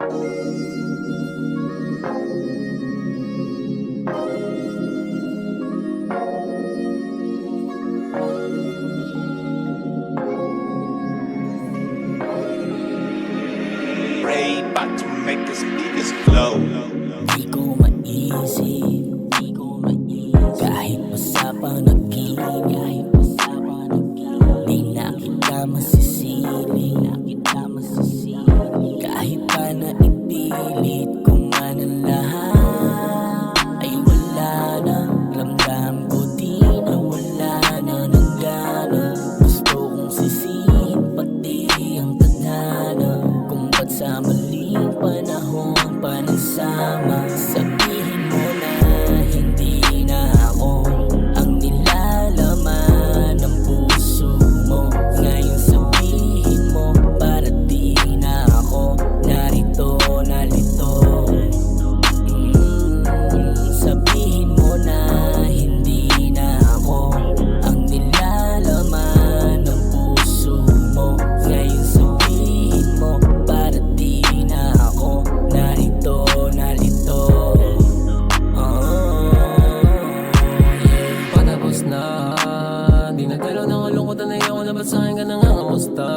Ray, about to make this niggas flow. Di ko maisip, kahit pa sa panaginip, di na kita masisiling, kahit pa na ipilit ko man ang lahat, ay wala na. Ramdam ko di na wala na ng gana. Gusto kong sisihin pati ang tadhana, kung ba't sa maling panahon pa nagsama. Sabihin mo na hindi na ako ang nilalaman ng puso mo. Ngayon sabihin mo para di na ako narito, nalito. Sabihin mo na hindi na ako ang nilalaman ng puso mo. Ngayon sabihin mo para di na ako narito, nalito. Patapos na, di nagkaroon ng kalungkutan na iyaw na ba't sa'kin ka nangangamusta.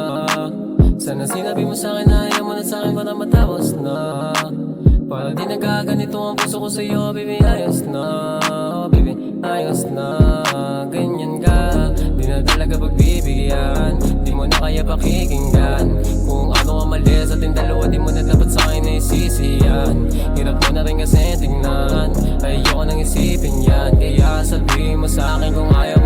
Sana sinabi mo sa'kin na ayaw mo na sa'kin para matapos na. Para di nagkaganito ang puso ko sa'yo, baby, ayos na. Baby, ayos na. Ganyan ka, di na talaga pagbibigyan. Di mo na kaya pakikinggan. Kung ano ang mali sa ating dalawa, di mo na dapat sa'kin na isisiyan. Hirap mo na rin kasi tingnan, ayoko nang isipin yan. Kaya sabihin mo sa'kin kung ayaw